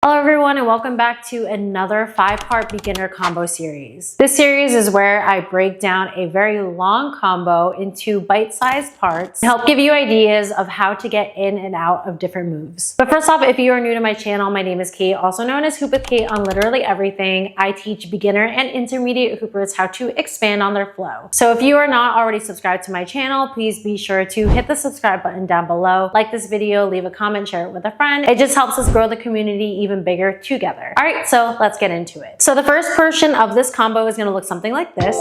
Hello everyone and welcome back to another 5-part beginner combo series. This series is where I break down a very long combo into bite-sized parts to help give you ideas of how to get in and out of different moves. But first off, if you are new to my channel, my name is Kate, also known as Hoop with Kate on literally everything. I teach beginner and intermediate hoopers how to expand on their flow. So if you are not already subscribed to my channel, please be sure to hit the subscribe button down below, like this video, leave a comment, share it with a friend. It just helps us grow the community even bigger together. All right, so let's get into it. So the first portion of this combo is gonna look something like this.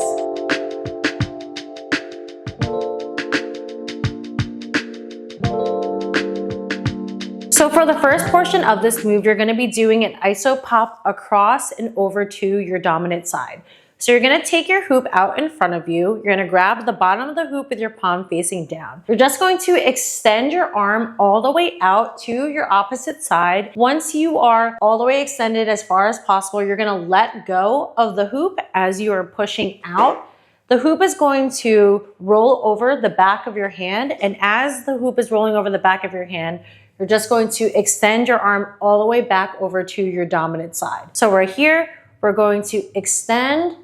So for the first portion of this move, you're gonna be doing an iso pop across and over to your dominant side. So you're gonna take your hoop out in front of you. You're gonna grab the bottom of the hoop with your palm facing down. You're just going to extend your arm all the way out to your opposite side. Once you are all the way extended as far as possible, you're gonna let go of the hoop as you are pushing out. The hoop is going to roll over the back of your hand, and as the hoop is rolling over the back of your hand, you're just going to extend your arm all the way back over to your dominant side. So right here, we're going to extend,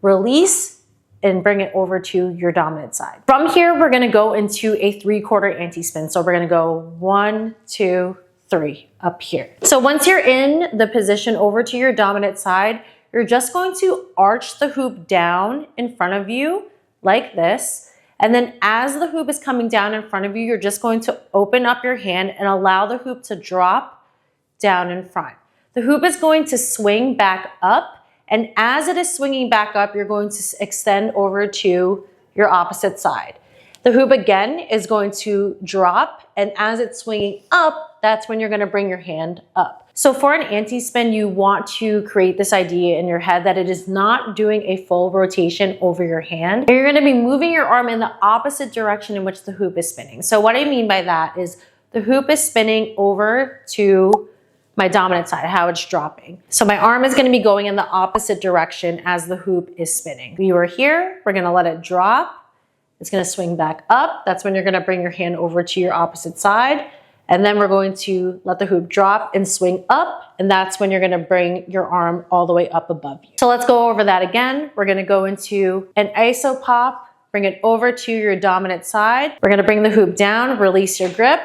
release, and bring it over to your dominant side. From here, we're gonna go into a 3/4 anti-spin. So we're gonna go 1, 2, 3 up here. So once you're in the position over to your dominant side, you're just going to arch the hoop down in front of you like this. And then as the hoop is coming down in front of you, you're just going to open up your hand and allow the hoop to drop down in front. The hoop is going to swing back up. And as it is swinging back up, you're going to extend over to your opposite side. The hoop again is going to drop, and as it's swinging up, that's when you're gonna bring your hand up. So for an anti-spin, you want to create this idea in your head that it is not doing a full rotation over your hand. You're gonna be moving your arm in the opposite direction in which the hoop is spinning. So what I mean by that is the hoop is spinning over to my dominant side, how it's dropping. So my arm is gonna be going in the opposite direction as the hoop is spinning. We were here, we're gonna let it drop. It's gonna swing back up. That's when you're gonna bring your hand over to your opposite side. And then we're going to let the hoop drop and swing up. And that's when you're gonna bring your arm all the way up above you. So let's go over that again. We're gonna go into an iso pop, bring it over to your dominant side. We're gonna bring the hoop down, release your grip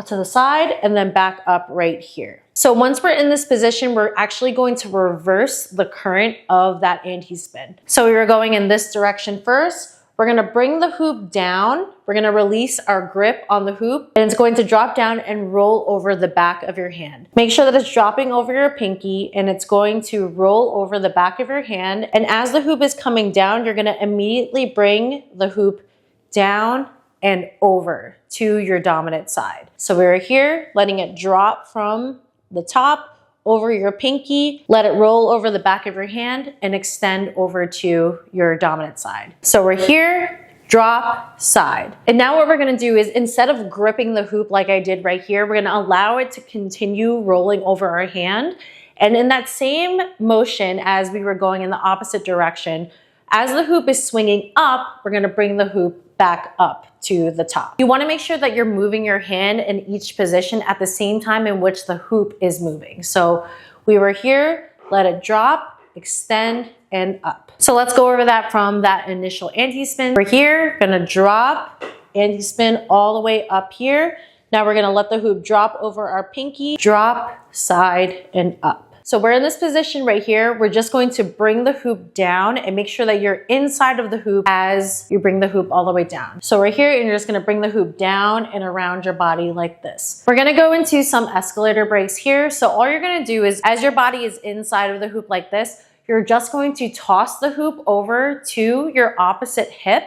to the side, and then back up right here. So once we're in this position, we're actually going to reverse the current of that anti-spin. So we were going in this direction first. We're gonna bring the hoop down. We're gonna release our grip on the hoop, and it's going to drop down and roll over the back of your hand. Make sure that it's dropping over your pinky, and it's going to roll over the back of your hand. And as the hoop is coming down, you're gonna immediately bring the hoop down and over to your dominant side. So we're here, letting it drop from the top over your pinky, let it roll over the back of your hand and extend over to your dominant side. So we're here, drop, side. And now what we're gonna do is, instead of gripping the hoop like I did right here, we're gonna allow it to continue rolling over our hand. And in that same motion as we were going in the opposite direction, as the hoop is swinging up, we're gonna bring the hoop back up to the top. You wanna make sure that you're moving your hand in each position at the same time in which the hoop is moving. So we were here, let it drop, extend, and up. So let's go over that from that initial anti-spin. We're here, gonna drop, anti-spin all the way up here. Now we're gonna let the hoop drop over our pinky, drop, side, and up. So we're in this position right here. We're just going to bring the hoop down and make sure that you're inside of the hoop as you bring the hoop all the way down. So we're here and you're just gonna bring the hoop down and around your body like this. We're gonna go into some escalator breaks here. So all you're gonna do is, as your body is inside of the hoop like this, you're just going to toss the hoop over to your opposite hip,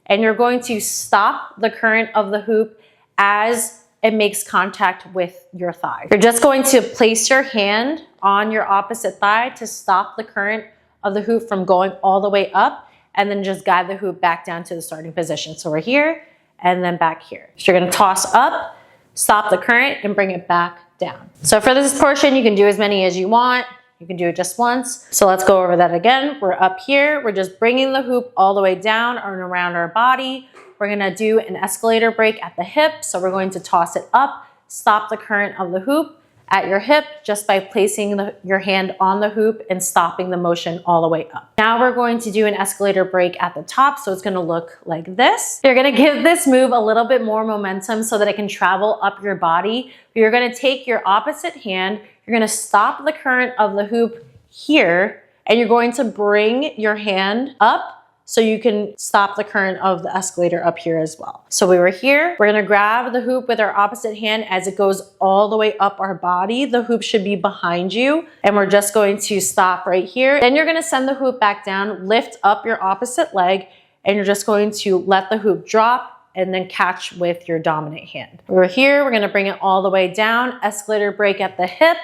and you're going to stop the current of the hoop as it makes contact with your thigh. You're just going to place your hand on your opposite thigh to stop the current of the hoop from going all the way up, and then just guide the hoop back down to the starting position. So we're here and then back here. So you're gonna toss up, stop the current, and bring it back down. So for this portion, you can do as many as you want. You can do it just once. So let's go over that again. We're up here. We're just bringing the hoop all the way down and around our body. We're gonna do an escalator break at the hip. So we're going to toss it up, stop the current of the hoop, at your hip just by placing your hand on the hoop and stopping the motion all the way up. Now we're going to do an escalator break at the top, so it's gonna look like this. You're gonna give this move a little bit more momentum so that it can travel up your body. You're gonna take your opposite hand, you're gonna stop the current of the hoop here, and you're going to bring your hand up so you can stop the current of the escalator up here as well. So we were here, we're gonna grab the hoop with our opposite hand as it goes all the way up our body. The hoop should be behind you, and we're just going to stop right here. Then you're gonna send the hoop back down, lift up your opposite leg, and you're just going to let the hoop drop and then catch with your dominant hand. We're here, we're gonna bring it all the way down, escalator break at the hip,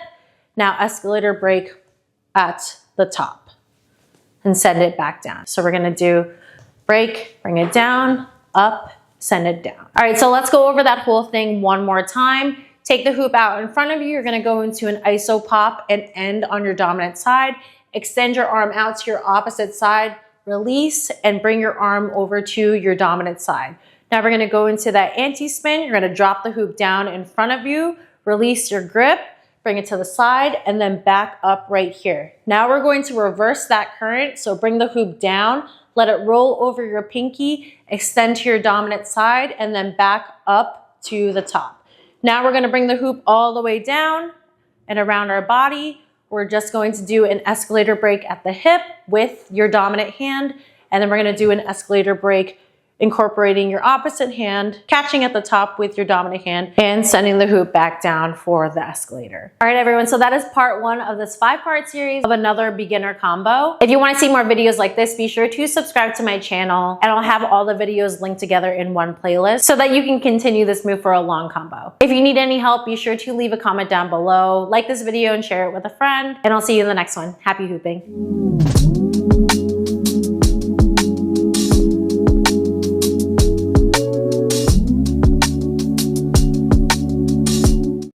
now escalator break at the top, and send it back down. So we're gonna do break, bring it down, up, send it down. All right, so let's go over that whole thing one more time. Take the hoop out in front of you. You're gonna go into an iso pop and end on your dominant side. Extend your arm out to your opposite side, release, and bring your arm over to your dominant side. Now we're gonna go into that anti-spin. You're gonna drop the hoop down in front of you, release your grip, bring it to the side, and then back up right here. Now we're going to reverse that current, so bring the hoop down, let it roll over your pinky, extend to your dominant side, and then back up to the top. Now we're gonna bring the hoop all the way down and around our body. We're just going to do an escalator break at the hip with your dominant hand, and then we're gonna do an escalator break incorporating your opposite hand, catching at the top with your dominant hand, and sending the hoop back down for the escalator. All right, everyone, so that is part one of this 5-part series of another beginner combo. If you want to see more videos like this, be sure to subscribe to my channel, and I'll have all the videos linked together in one playlist so that you can continue this move for a long combo. If you need any help, be sure to leave a comment down below, like this video and share it with a friend, and I'll see you in the next one. Happy hooping.